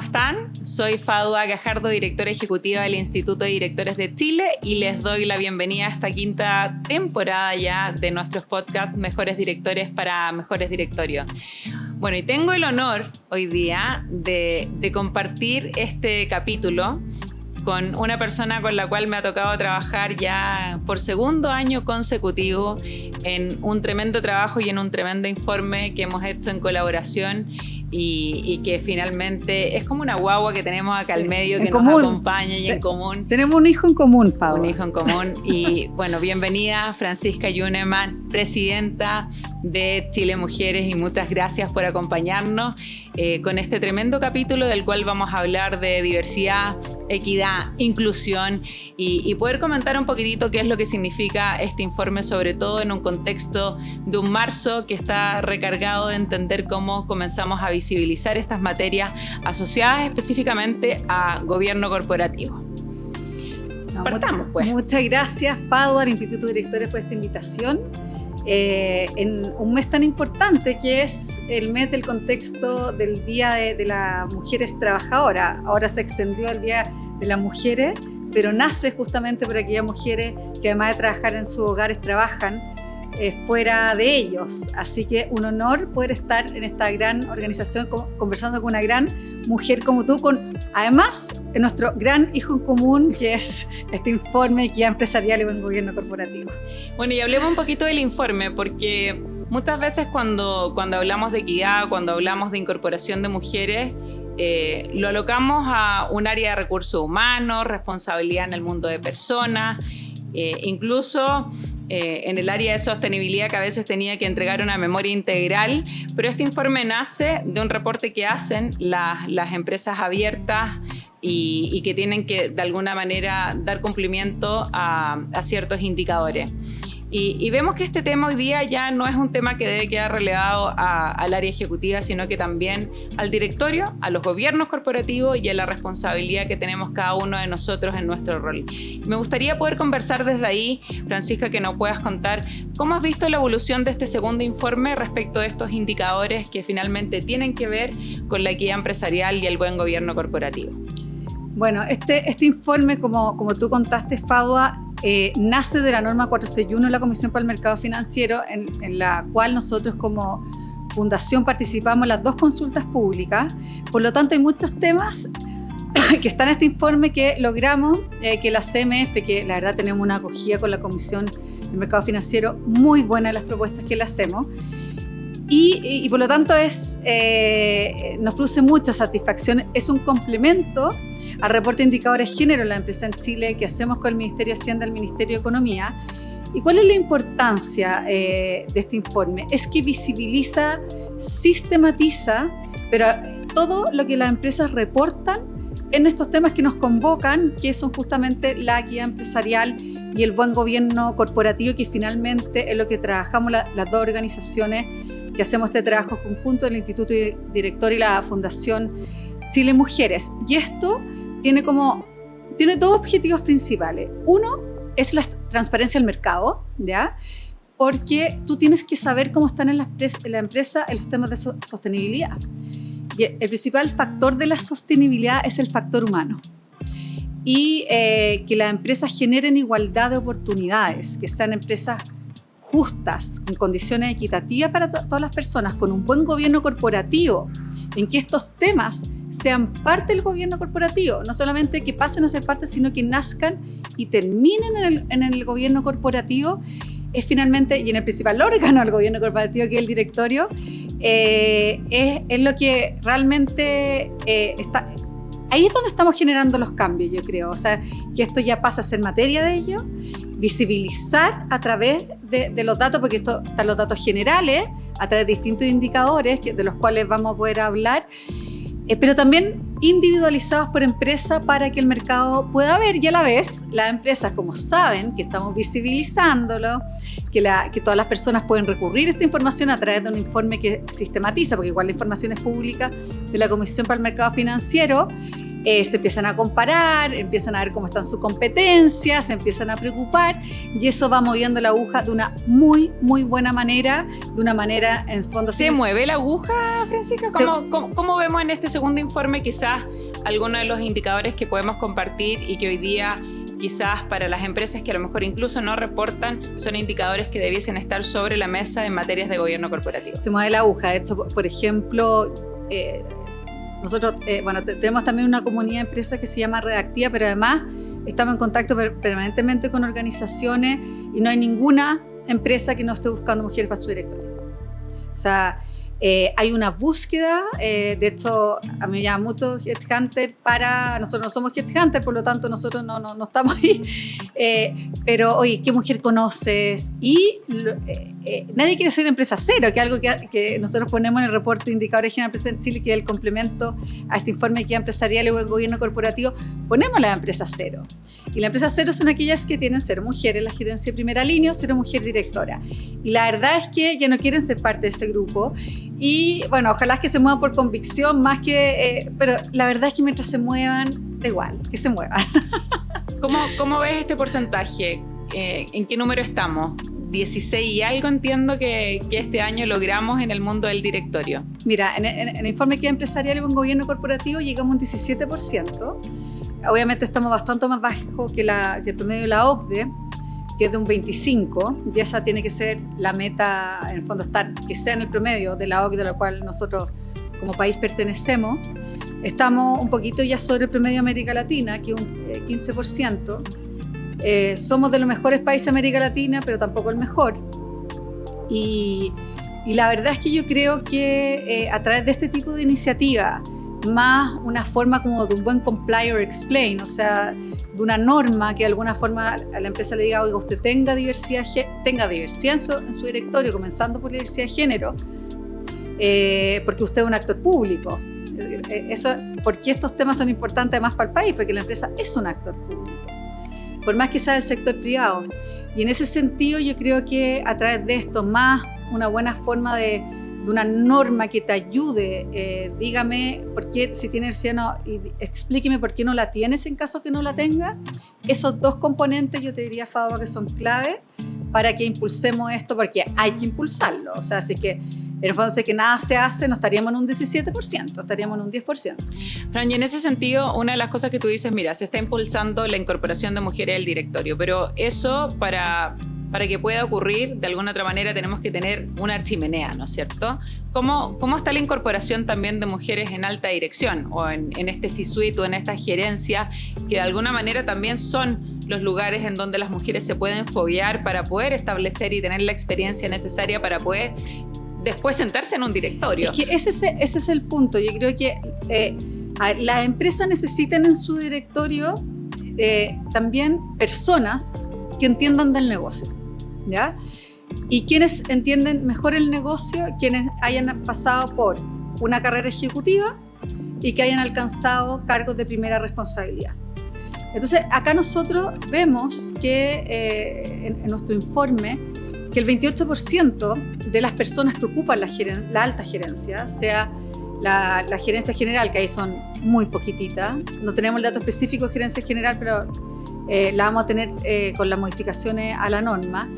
están? Soy Fadua Gajardo, directora ejecutiva del Instituto de Directores de Chile, y les doy la bienvenida a esta quinta temporada ya de nuestros podcasts Mejores Directores para Mejores Directorios. Bueno, y tengo el honor hoy día de compartir este capítulo con una persona con la cual me ha tocado trabajar ya por segundo año consecutivo en un tremendo trabajo y en un tremendo informe que hemos hecho en colaboración y que finalmente es como una guagua que tenemos acá al medio que nos acompaña y en común. Tenemos un hijo en común, Fabio. Un hijo en común. Y bueno, bienvenida Francisca Yuneman, presidenta de Chile Mujeres, y muchas gracias por acompañarnos con este tremendo capítulo del cual vamos a hablar de diversidad, equidad, inclusión y poder comentar un poquitito qué es lo que significa este informe, sobre todo en un contexto de un marzo que está recargado de entender cómo comenzamos a visibilizar estas materias asociadas específicamente a gobierno corporativo. Partamos, pues. Muchas gracias, Fado, al Instituto de Directores, por esta invitación. En un mes tan importante que es el mes del contexto del Día de las Mujeres Trabajadoras. Ahora se extendió el Día de las Mujeres, pero nace justamente por aquellas mujeres que además de trabajar en sus hogares trabajan fuera de ellos. Así que un honor poder estar en esta gran organización conversando con una gran mujer como tú, con además nuestro gran hijo en común, que es este informe Equidad Empresarial y Buen Gobierno Corporativo. Bueno, y hablemos un poquito del informe, porque muchas veces cuando hablamos de equidad, cuando hablamos de incorporación de mujeres, lo alocamos a un área de recursos humanos, responsabilidad en el mundo de personas, incluso en el área de sostenibilidad, que a veces tenía que entregar una memoria integral, pero este informe nace de un reporte que hacen las empresas abiertas y que tienen que de alguna manera dar cumplimiento a ciertos indicadores. Y vemos que este tema hoy día ya no es un tema que debe quedar relegado al área ejecutiva, sino que también al directorio, a los gobiernos corporativos y a la responsabilidad que tenemos cada uno de nosotros en nuestro rol. Me gustaría poder conversar desde ahí, Francisca, que nos puedas contar cómo has visto la evolución de este segundo informe respecto de estos indicadores que finalmente tienen que ver con la equidad empresarial y el buen gobierno corporativo. Bueno, este informe, como tú contaste, Fadua, nace de la norma 461 de la Comisión para el Mercado Financiero, en la cual nosotros como fundación participamos en las dos consultas públicas. Por lo tanto, hay muchos temas que están en este informe que logramos que la CMF, que la verdad tenemos una acogida con la Comisión del Mercado Financiero muy buena en las propuestas que le hacemos. Y por lo tanto nos produce mucha satisfacción. Es un complemento al reporte de indicadores de género en la empresa en Chile que hacemos con el Ministerio de Hacienda y el Ministerio de Economía. ¿Y cuál es la importancia de este informe? Es que visibiliza, sistematiza, pero todo lo que las empresas reportan en estos temas que nos convocan, que son justamente la equidad empresarial y el buen gobierno corporativo, que finalmente es lo que trabajamos las dos organizaciones que hacemos este trabajo conjunto, el Instituto de Director y la Fundación Chile Mujeres. Y esto tiene dos objetivos principales. Uno es la transparencia del mercado, ¿ya? Porque tú tienes que saber cómo están en la empresa en los temas de sostenibilidad. Y el principal factor de la sostenibilidad es el factor humano. Y que las empresas generen igualdad de oportunidades, que sean empresas justas, con condiciones equitativas para todas las personas, con un buen gobierno corporativo, en que estos temas sean parte del gobierno corporativo, no solamente que pasen a ser parte, sino que nazcan y terminen en el gobierno corporativo, es finalmente, y en el principal órgano del gobierno corporativo, que es el directorio, es lo que realmente está. Ahí es donde estamos generando los cambios, yo creo. O sea, que esto ya pasa a ser materia de ello, visibilizar a través de los datos, porque esto están los datos generales, a través de distintos indicadores de los cuales vamos a poder hablar, pero también individualizados por empresa para que el mercado pueda ver, y a la vez las empresas, como saben que estamos visibilizándolo, que todas las personas pueden recurrir a esta información a través de un informe que sistematiza, porque igual la información es pública, de la Comisión para el Mercado Financiero, se empiezan a comparar, empiezan a ver cómo están sus competencias, se empiezan a preocupar y eso va moviendo la aguja de una muy, muy buena manera, de una manera en fondo... ¿Se mueve la aguja, Francisca? ¿Cómo vemos en este segundo informe quizás algunos de los indicadores que podemos compartir y que hoy día quizás para las empresas que a lo mejor incluso no reportan son indicadores que debiesen estar sobre la mesa en materias de gobierno corporativo? Se mueve la aguja. Esto, por ejemplo... nosotros tenemos también una comunidad de empresas que se llama Redactiva, pero además estamos en contacto permanentemente con organizaciones y no hay ninguna empresa que no esté buscando mujeres para su directorio. O sea, hay una búsqueda, de hecho a mí me llaman mucho headhunter nosotros no somos headhunter, por lo tanto nosotros no estamos ahí, pero oye, ¿qué mujer conoces? Y nadie quiere ser empresa cero, que es algo que nosotros ponemos en el reporte de indicadores generales de empresas en Chile, que es el complemento a este informe de equidad empresarial y buen gobierno corporativo. Ponemos la empresa cero, y la empresa cero son aquellas que tienen 0 mujeres en la gerencia de primera línea o 0 mujer directora, y la verdad es que ya no quieren ser parte de ese grupo. Y bueno, ojalá que se muevan por convicción más que... pero la verdad es que mientras se muevan, da igual, que se muevan. ¿Cómo ves este porcentaje? ¿En qué número estamos? 16 y algo entiendo que este año logramos en el mundo del directorio. Mira, en el informe que empresarial y buen gobierno corporativo llegamos a un 17%. Obviamente estamos bastante más bajos que el promedio de la OCDE, que es de un 25%, y esa tiene que ser la meta, en el fondo, que sea en el promedio de la OCDE, de la cual nosotros como país pertenecemos. Estamos un poquito ya sobre el promedio de América Latina, que es un 15%. Somos de los mejores países de América Latina, pero tampoco el mejor. Y la verdad es que yo creo que a través de este tipo de iniciativa, más una forma como de un buen comply or explain, o sea, de una norma que de alguna forma a la empresa le diga, oiga, usted tenga diversidad en su directorio, comenzando por la diversidad de género, porque usted es un actor público. Porque estos temas son importantes además para el país, porque la empresa es un actor público, por más que sea del sector privado. Y en ese sentido yo creo que a través de esto, más una buena forma de una norma que te ayude, dígame por qué, si tiene herciano, y explíqueme por qué no la tienes en caso que no la tenga. Esos dos componentes yo te diría, Fadwa, que son clave para que impulsemos esto, porque hay que impulsarlo. O sea, así que en el fondo, si que nada se hace, no estaríamos en un 17%, estaríamos en un 10%. Fran, y en ese sentido, una de las cosas que tú dices, mira, se está impulsando la incorporación de mujeres al directorio, pero eso para que pueda ocurrir, de alguna otra manera tenemos que tener una chimenea, ¿no es cierto? ¿Cómo está la incorporación también de mujeres en alta dirección o en este C-suite o en esta gerencia, que de alguna manera también son los lugares en donde las mujeres se pueden foguear para poder establecer y tener la experiencia necesaria para poder después sentarse en un directorio? Es que ese es el punto. Yo creo que las empresas necesitan en su directorio también personas que entiendan del negocio, ¿ya? Y quienes entienden mejor el negocio, quienes hayan pasado por una carrera ejecutiva y que hayan alcanzado cargos de primera responsabilidad. Entonces, acá nosotros vemos que en nuestro informe, que el 28% de las personas que ocupan la alta gerencia, sea la gerencia general, que ahí son muy poquititas, no tenemos el dato específico de gerencia general, pero la vamos a tener con las modificaciones a la norma,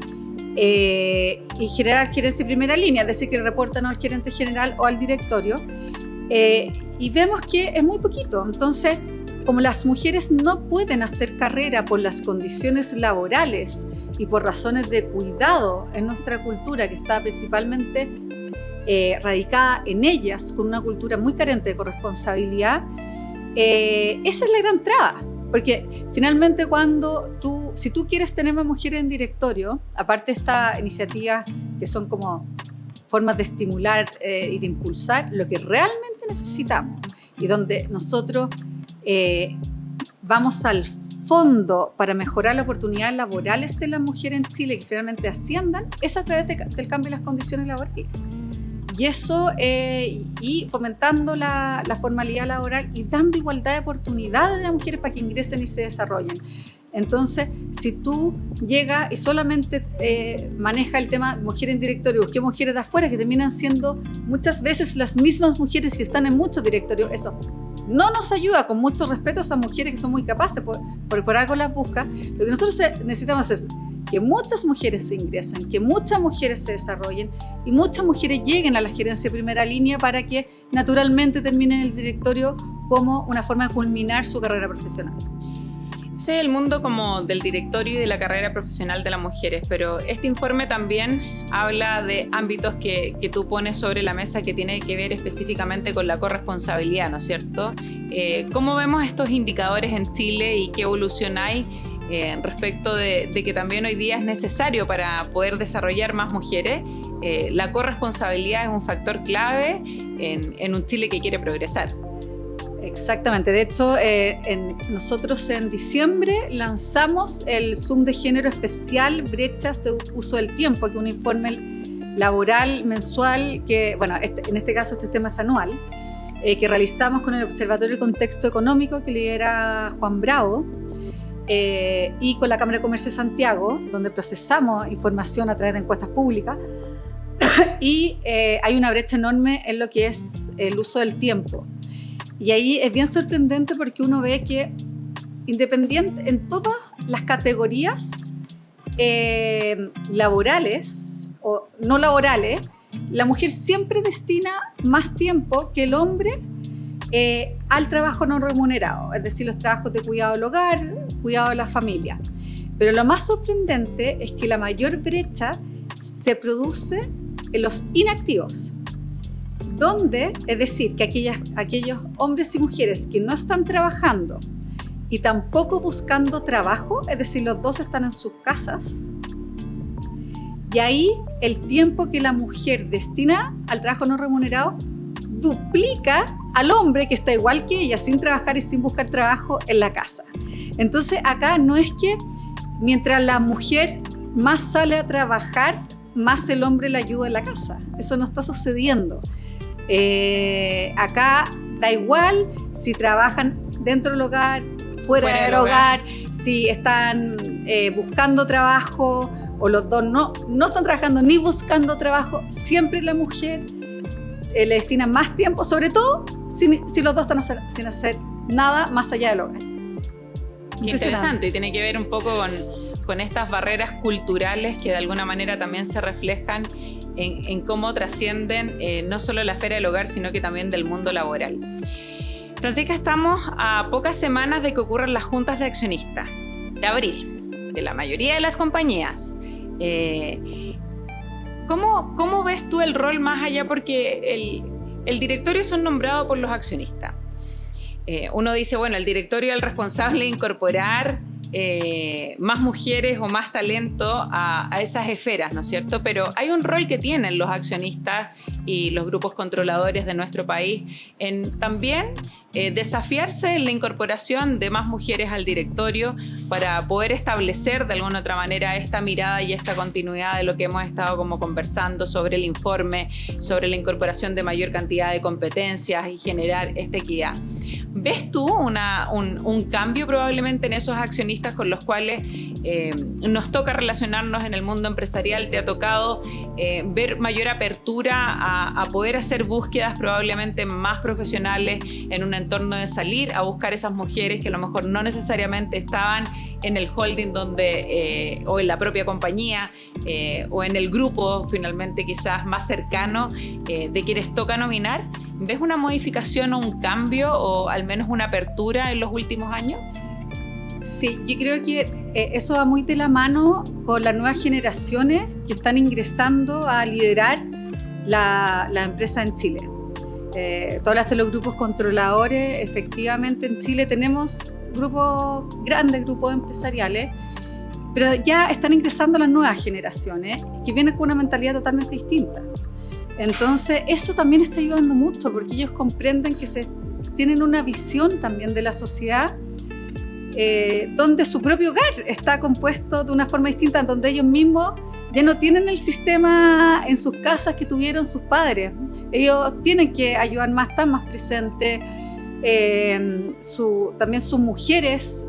y general gerencia de primera línea, es decir, que reportan al gerente general o al directorio, y vemos que es muy poquito. Entonces, como las mujeres no pueden hacer carrera por las condiciones laborales y por razones de cuidado en nuestra cultura, que está principalmente radicada en ellas, con una cultura muy carente de corresponsabilidad, esa es la gran traba. Porque finalmente si tú quieres tener más mujeres en directorio, aparte de estas iniciativas que son como formas de estimular y de impulsar, lo que realmente necesitamos y donde nosotros vamos al fondo para mejorar las oportunidades laborales de las mujeres en Chile, que finalmente asciendan, es a través del cambio de las condiciones laborales. Y eso, y fomentando la formalidad laboral y dando igualdad de oportunidades a las mujeres para que ingresen y se desarrollen. Entonces, si tú llegas y solamente manejas el tema de mujeres en directorio, busqué mujeres de afuera que terminan siendo muchas veces las mismas mujeres que están en muchos directorios, eso no nos ayuda, con mucho respeto a esas mujeres que son muy capaces, por algo las busca. Lo que nosotros necesitamos es que muchas mujeres se ingresen, que muchas mujeres se desarrollen y muchas mujeres lleguen a la gerencia de primera línea para que naturalmente terminen el directorio como una forma de culminar su carrera profesional. Ese es el mundo como del directorio y de la carrera profesional de las mujeres, pero este informe también habla de ámbitos que tú pones sobre la mesa que tienen que ver específicamente con la corresponsabilidad, ¿no es cierto? ¿Cómo vemos estos indicadores en Chile y qué evolución hay respecto de que también hoy día es necesario para poder desarrollar más mujeres? La corresponsabilidad es un factor clave en un Chile que quiere progresar. Exactamente, de hecho nosotros en diciembre lanzamos el Zoom de género especial Brechas de uso del tiempo, que es un informe laboral mensual que, bueno, en este caso este tema es anual, que realizamos con el Observatorio de Contexto Económico que lidera Juan Bravo y con la Cámara de Comercio de Santiago, donde procesamos información a través de encuestas públicas y hay una brecha enorme en lo que es el uso del tiempo. Y ahí es bien sorprendente porque uno ve que independiente en todas las categorías laborales o no laborales, la mujer siempre destina más tiempo que el hombre al trabajo no remunerado, es decir, los trabajos de cuidado del hogar, cuidado de la familia. Pero lo más sorprendente es que la mayor brecha se produce en los inactivos, donde, es decir, que aquellos hombres y mujeres que no están trabajando y tampoco buscando trabajo, es decir, los dos están en sus casas, y ahí el tiempo que la mujer destina al trabajo no remunerado duplica al hombre que está igual que ella, sin trabajar y sin buscar trabajo en la casa. Entonces acá no es que mientras la mujer más sale a trabajar, más el hombre le ayuda en la casa. Eso no está sucediendo. Acá da igual si trabajan dentro del hogar, fuera del hogar, si están buscando trabajo o los dos no están trabajando ni buscando trabajo, siempre la mujer le destina más tiempo, sobre todo si los dos están sin hacer nada más allá del hogar. Qué interesante, y tiene que ver un poco con estas barreras culturales que de alguna manera también se reflejan en cómo trascienden no solo la esfera del hogar, sino que también del mundo laboral. Francisca, estamos a pocas semanas de que ocurran las juntas de accionistas de abril, de la mayoría de las compañías. ¿Cómo ves tú el rol más allá? Porque el directorio son nombrados por los accionistas. Uno dice, bueno, el directorio es el responsable de incorporar más mujeres o más talento a esas esferas, ¿no es cierto? Pero hay un rol que tienen los accionistas y los grupos controladores de nuestro país en también desafiarse en la incorporación de más mujeres al directorio para poder establecer de alguna otra manera esta mirada y esta continuidad de lo que hemos estado como conversando sobre el informe, sobre la incorporación de mayor cantidad de competencias y generar esta equidad. ¿Ves tú un cambio probablemente en esos accionistas con los cuales nos toca relacionarnos en el mundo empresarial? ¿Te ha tocado ver mayor apertura a poder hacer búsquedas probablemente más profesionales en un entorno de salir a buscar esas mujeres que a lo mejor no necesariamente estaban en el holding donde, o en la propia compañía o en el grupo finalmente quizás más cercano de quienes toca nominar? ¿Ves una modificación o un cambio o al menos una apertura en los últimos años? Sí, yo creo que eso va muy de la mano con las nuevas generaciones que están ingresando a liderar la empresa en Chile. Tú hablaste de los grupos controladores. Efectivamente en Chile tenemos grandes grupos empresariales, pero ya están ingresando las nuevas generaciones que vienen con una mentalidad totalmente distinta. Entonces eso también está ayudando mucho porque ellos comprenden que tienen una visión también de la sociedad donde su propio hogar está compuesto de una forma distinta, donde ellos mismos ya no tienen el sistema en sus casas que tuvieron sus padres. Ellos tienen que ayudar más, estar más presentes. También sus mujeres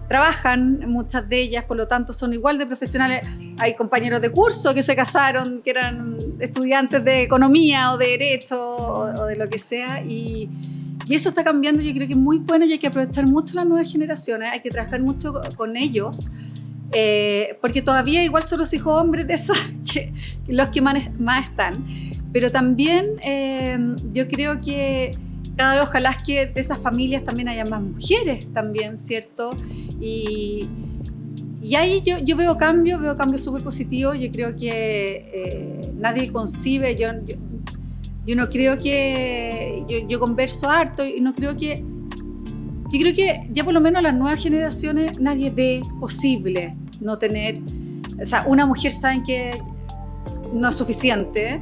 trabajan, muchas de ellas, por lo tanto son igual de profesionales. Hay compañeros de curso que se casaron, que eran estudiantes de economía o de derecho o de lo que sea, y Y eso está cambiando, yo creo que es muy bueno y hay que aprovechar mucho las nuevas generaciones, hay que trabajar mucho con ellos, porque todavía igual son los hijos hombres de esos que los que más están. Pero también yo creo que cada vez ojalá es que de esas familias también haya más mujeres también, ¿cierto? Y ahí yo veo cambios súper positivos. Yo creo que nadie concibe, yo no creo que, yo converso harto y no creo que, yo creo que ya por lo menos las nuevas generaciones nadie ve posible no tener, o sea, una mujer saben que no es suficiente,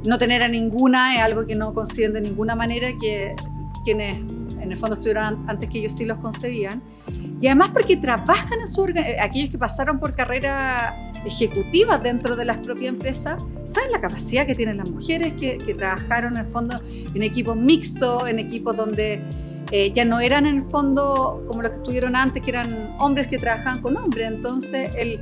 no tener a ninguna es algo que no conciben de ninguna manera, que quienes en el fondo estuvieron antes que ellos sí los concebían. Y además porque trabajan en su aquellos que pasaron por carreras ejecutivas dentro de las propias empresas, saben la capacidad que tienen las mujeres que trabajaron en el fondo en equipos mixtos, en equipos donde ya no eran en el fondo como los que estuvieron antes, que eran hombres que trabajaban con hombres. Entonces el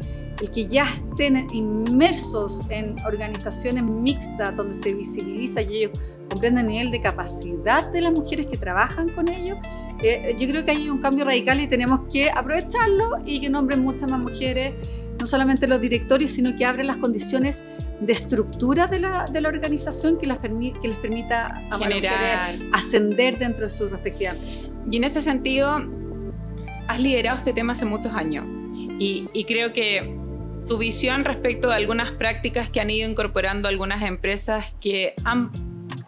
que ya estén inmersos en organizaciones mixtas donde se visibiliza y ellos comprenden el nivel de capacidad de las mujeres que trabajan con ellos, yo creo que hay un cambio radical y tenemos que aprovecharlo y que nombren muchas más mujeres, no solamente los directorios, sino que abren las condiciones de estructura de la organización que les permita a las mujeres ascender dentro de sus respectivas empresas. Y en ese sentido, has liderado este tema hace muchos años y creo que tu visión respecto de algunas prácticas que han ido incorporando algunas empresas que han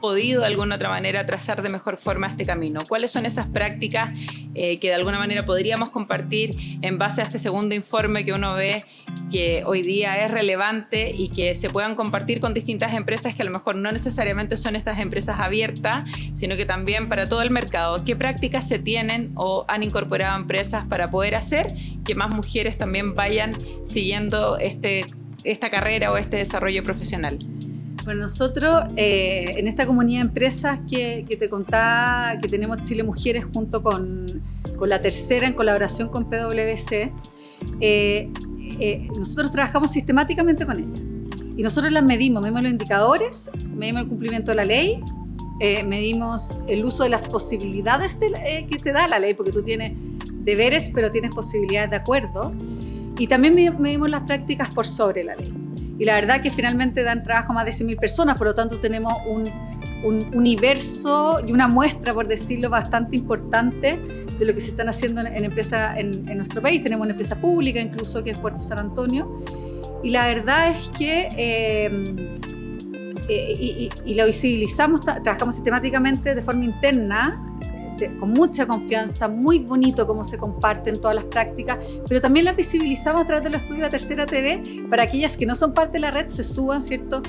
podido de alguna otra manera trazar de mejor forma este camino. ¿Cuáles son esas prácticas que de alguna manera podríamos compartir en base a este segundo informe que uno ve que hoy día es relevante y que se puedan compartir con distintas empresas que a lo mejor no necesariamente son estas empresas abiertas, sino que también para todo el mercado? ¿Qué prácticas se tienen o han incorporado empresas para poder hacer que más mujeres también vayan siguiendo esta carrera o este desarrollo profesional? Bueno, nosotros en esta comunidad de empresas que te contaba, que tenemos Chile Mujeres junto con la tercera en colaboración con PwC, nosotros trabajamos sistemáticamente con ellas. Y nosotros las medimos los indicadores, medimos el cumplimiento de la ley, medimos el uso de las posibilidades que te da la ley, porque tú tienes deberes, pero tienes posibilidades de acuerdo. Y también medimos las prácticas por sobre la ley. Y la verdad que finalmente dan trabajo a más de 100.000 personas, por lo tanto tenemos un universo y una muestra, por decirlo, bastante importante de lo que se están haciendo en empresas en nuestro país. Tenemos una empresa pública incluso que es Puerto San Antonio. Y la verdad es que y lo visibilizamos, trabajamos sistemáticamente de forma interna, con mucha confianza, muy bonito cómo se comparten todas las prácticas, pero también las visibilizamos a través de los estudios de la Tercera TV para aquellas que no son parte de la red se suban, ¿cierto?,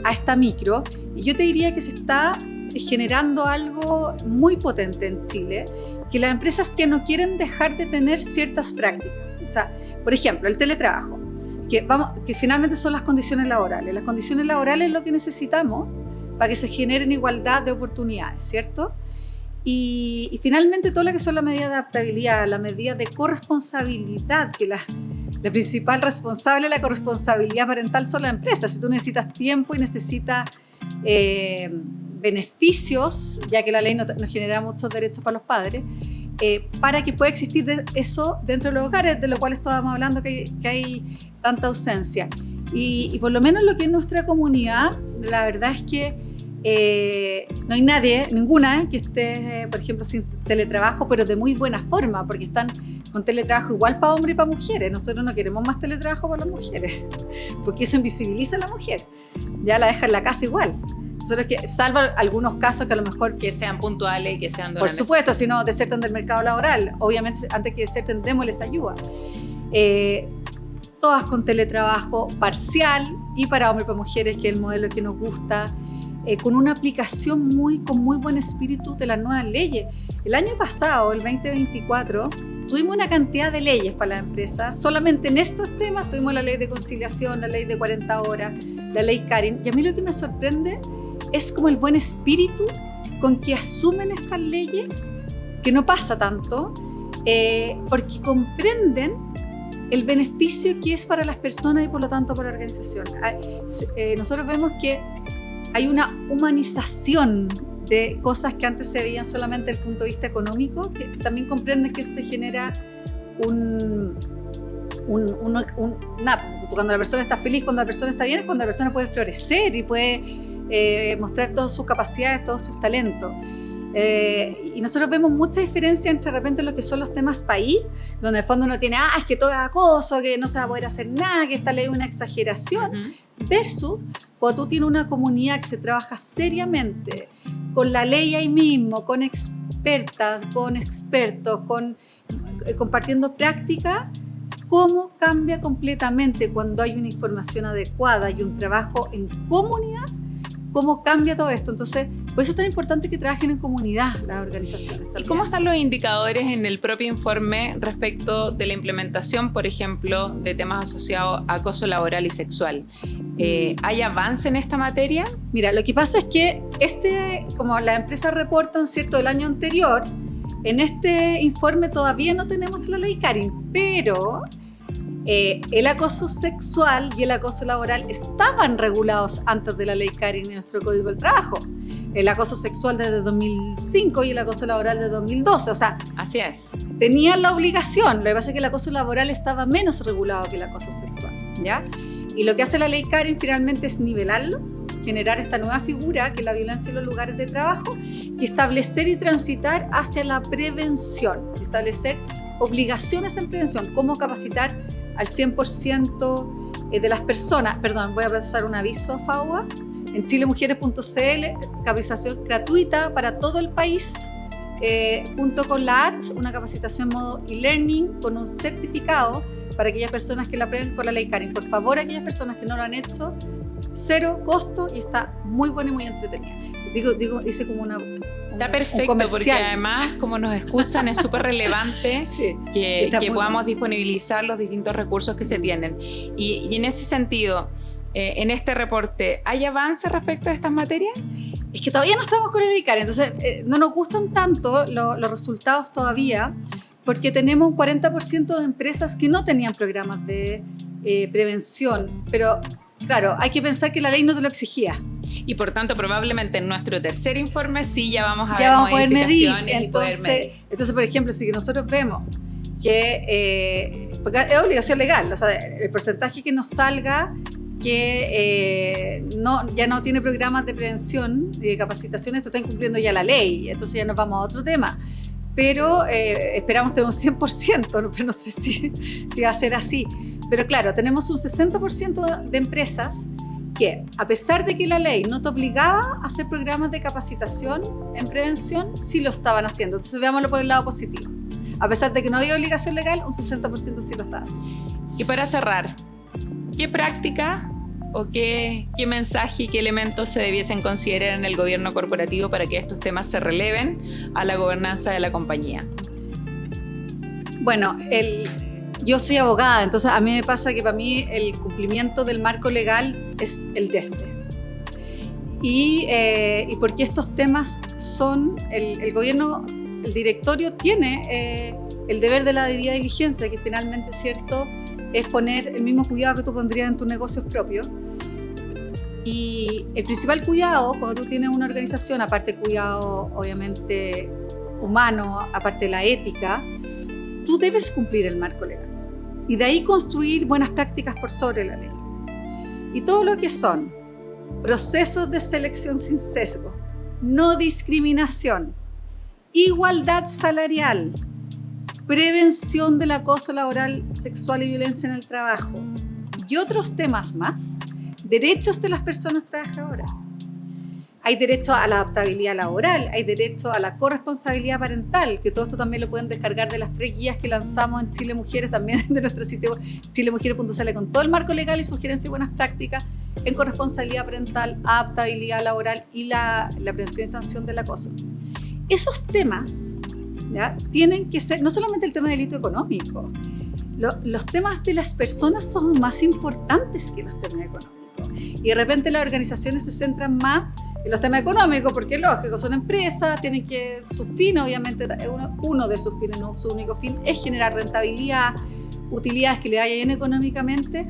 a esta micro. Y yo te diría que se está generando algo muy potente en Chile, que las empresas ya no quieren dejar de tener ciertas prácticas. O sea, por ejemplo, el teletrabajo, que finalmente son las condiciones laborales. Las condiciones laborales es lo que necesitamos para que se generen igualdad de oportunidades, ¿cierto? Y finalmente todo lo que son las medidas de adaptabilidad, las medidas de corresponsabilidad, que la principal responsable de la corresponsabilidad parental son las empresas. Si tú necesitas tiempo y necesitas beneficios, ya que la ley no genera muchos derechos para los padres, para que pueda existir eso dentro de los hogares, de lo cual estábamos hablando, que hay tanta ausencia. Y por lo menos lo que es nuestra comunidad, la verdad es que no hay ninguna que esté, por ejemplo, sin teletrabajo, pero de muy buena forma, porque están con teletrabajo igual para hombres y para mujeres. Nosotros no queremos más teletrabajo para las mujeres, porque eso invisibiliza a la mujer, ya la deja en la casa igual. Nosotros salvo algunos casos que a lo mejor que sean puntuales y que sean por supuesto, si no desertan del mercado laboral, obviamente antes que deserten démosles ayuda. Todas con teletrabajo parcial y para hombres y para mujeres, que es el modelo que nos gusta. Con una aplicación con muy buen espíritu de las nuevas leyes. El año pasado, el 2024, tuvimos una cantidad de leyes para las empresas. Solamente en estos temas tuvimos la ley de conciliación, la ley de 40 horas, la ley Karen. Y a mí lo que me sorprende es como el buen espíritu con que asumen estas leyes, que no pasa tanto, porque comprenden el beneficio que es para las personas y por lo tanto para la organización. Nosotros vemos que hay una humanización de cosas que antes se veían solamente desde el punto de vista económico, que también comprenden que eso te genera cuando la persona está feliz, cuando la persona está bien, es cuando la persona puede florecer y puede mostrar todas sus capacidades, todos sus talentos. Y nosotros vemos mucha diferencia entre de repente lo que son los temas país, donde en el fondo uno tiene, es que todo es acoso, que no se va a poder hacer nada, que esta ley es una exageración, versus cuando tú tienes una comunidad que se trabaja seriamente, con la ley ahí mismo, con expertas, con expertos, compartiendo práctica, cómo cambia completamente cuando hay una información adecuada y un trabajo en comunidad, cómo cambia todo esto. Entonces, por eso es tan importante que trabajen en comunidad las organizaciones también. ¿Y cómo están los indicadores en el propio informe respecto de la implementación, por ejemplo, de temas asociados a acoso laboral y sexual? ¿Hay avance en esta materia? Mira, lo que pasa es que como las empresas reportan, ¿cierto?, del año anterior, en este informe todavía no tenemos la ley Karin, pero el acoso sexual y el acoso laboral estaban regulados antes de la ley Karin en nuestro Código del Trabajo. El acoso sexual desde 2005 y el acoso laboral de 2012. O sea, así es. Tenían la obligación. Lo que pasa es que el acoso laboral estaba menos regulado que el acoso sexual, ¿ya? Y lo que hace la ley Karin finalmente es nivelarlo, generar esta nueva figura que es la violencia en los lugares de trabajo y establecer y transitar hacia la prevención, establecer obligaciones en prevención, cómo capacitar al 100% de las personas. Perdón, voy a pasar un aviso, FAUA. En chilemujeres.cl, capacitación gratuita para todo el país, junto con la ATS, una capacitación modo e-learning con un certificado para aquellas personas que la aprendan con la ley Karin. Por favor, aquellas personas que no lo han hecho, 0 costo y está muy buena y muy entretenida. Hice como está perfecto, porque además, como nos escuchan, es súper relevante sí, que podamos disponibilizar los distintos recursos que se tienen. Y en ese sentido, en este reporte, ¿hay avance respecto a estas materias? Es que todavía no estamos con el ICAR, entonces no nos gustan tanto los resultados todavía, porque tenemos un 40% de empresas que no tenían programas de prevención, pero claro, hay que pensar que la ley no te lo exigía. Y por tanto, probablemente en nuestro tercer informe sí ya vamos a ver modificaciones y poder medir. Entonces, por ejemplo, si nosotros vemos que, porque es obligación legal, o sea, el porcentaje que nos salga que ya no tiene programas de prevención y de capacitación, esto está incumpliendo ya la ley, entonces ya nos vamos a otro tema. Pero esperamos tener un 100%, pero no sé si va a ser así. Pero claro, tenemos un 60% de empresas que, a pesar de que la ley no te obligaba a hacer programas de capacitación en prevención, sí lo estaban haciendo. Entonces veámoslo por el lado positivo. A pesar de que no había obligación legal, un 60% sí lo estaba haciendo. Y para cerrar, ¿qué práctica o qué mensaje y qué elementos se debiesen considerar en el gobierno corporativo para que estos temas se releven a la gobernanza de la compañía? Bueno, yo soy abogada, entonces a mí me pasa que para mí el cumplimiento del marco legal es el DESDE. Y porque estos temas son, el gobierno, el directorio tiene el deber de la debida diligencia, que finalmente, cierto, es poner el mismo cuidado que tú pondrías en tus negocios propios. Y el principal cuidado, cuando tú tienes una organización, aparte del cuidado obviamente humano, aparte de la ética, tú debes cumplir el marco legal. Y de ahí construir buenas prácticas por sobre la ley. Y todo lo que son procesos de selección sin sesgo, no discriminación, igualdad salarial, prevención del acoso laboral, sexual y violencia en el trabajo y otros temas más, derechos de las personas trabajadoras. Hay derecho a la adaptabilidad laboral, hay derecho a la corresponsabilidad parental, que todo esto también lo pueden descargar de las 3 guías que lanzamos en Chile Mujeres, también de nuestro sitio chilemujeres.cl, con todo el marco legal y sugerencias y buenas prácticas en corresponsabilidad parental, adaptabilidad laboral y la prevención y sanción del acoso. Esos temas, ¿ya?, tienen que ser, no solamente el tema del delito económico, los temas de las personas son más importantes que los temas económicos. Y de repente las organizaciones se centran más en los temas económicos, porque es lógico, son empresas, tienen que, su fin obviamente, uno de sus fines, no su único fin, es generar rentabilidad, utilidades que le vayan bien económicamente,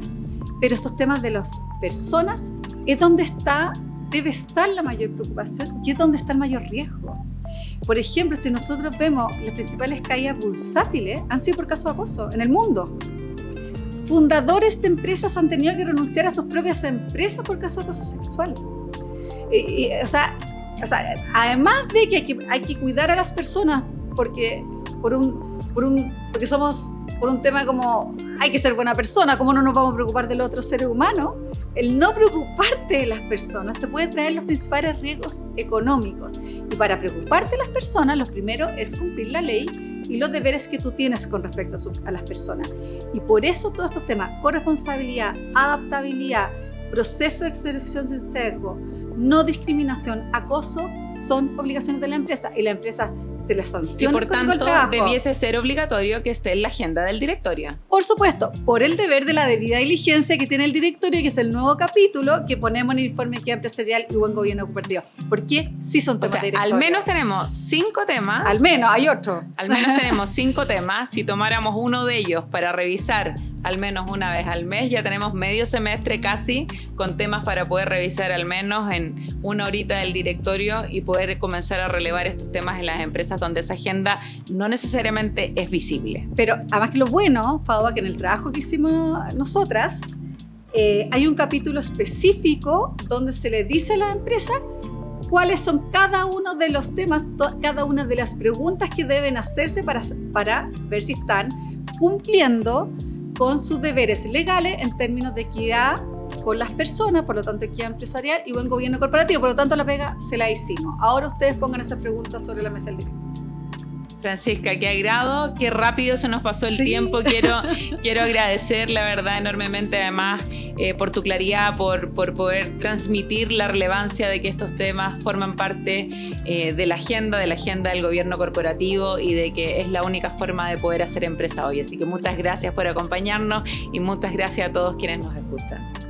pero estos temas de las personas es donde está debe estar la mayor preocupación y es donde está el mayor riesgo. Por ejemplo, si nosotros vemos las principales caídas bursátiles han sido por caso de acoso en el mundo. Fundadores de empresas han tenido que renunciar a sus propias empresas por caso de acoso sexual. O sea, además de que hay que cuidar a las personas porque somos por un tema como hay que ser buena persona, ¿cómo no nos vamos a preocupar del otro ser humano? El no preocuparte de las personas te puede traer los principales riesgos económicos. Y para preocuparte de las personas, lo primero es cumplir la ley y los deberes que tú tienes con respecto a las personas. Y por eso todos estos temas, corresponsabilidad, adaptabilidad, proceso de selección sin sesgo, no discriminación, acoso, son obligaciones de la empresa y la empresa se las sanciona. Y por tanto, debiese ser obligatorio que esté en la agenda del directorio. Por supuesto, por el deber de la debida diligencia que tiene el directorio, que es el nuevo capítulo que ponemos en el informe de equidad empresarial y buen gobierno compartido. Porque sí son temas de directorio. Al menos tenemos 5 temas. Al menos, hay otro. Al menos tenemos 5 temas. Si tomáramos uno de ellos para revisar al menos una vez al mes, ya tenemos medio semestre casi con temas para poder revisar al menos en una horita del directorio y poder comenzar a relevar estos temas en las empresas donde esa agenda no necesariamente es visible. Pero además que lo bueno, Fadwa, que en el trabajo que hicimos nosotras, hay un capítulo específico donde se le dice a la empresa cuáles son cada uno de los temas, cada una de las preguntas que deben hacerse para ver si están cumpliendo con sus deberes legales en términos de equidad con las personas, por lo tanto equidad empresarial y buen gobierno corporativo. Por lo tanto, la pega se la hicimos. Ahora ustedes pongan esas preguntas sobre la mesa del director. Francisca, qué agrado, qué rápido se nos pasó el tiempo. Quiero agradecer, la verdad, enormemente, además, por tu claridad, por poder transmitir la relevancia de que estos temas forman parte de la agenda del gobierno corporativo y de que es la única forma de poder hacer empresa hoy. Así que muchas gracias por acompañarnos y muchas gracias a todos quienes nos escuchan.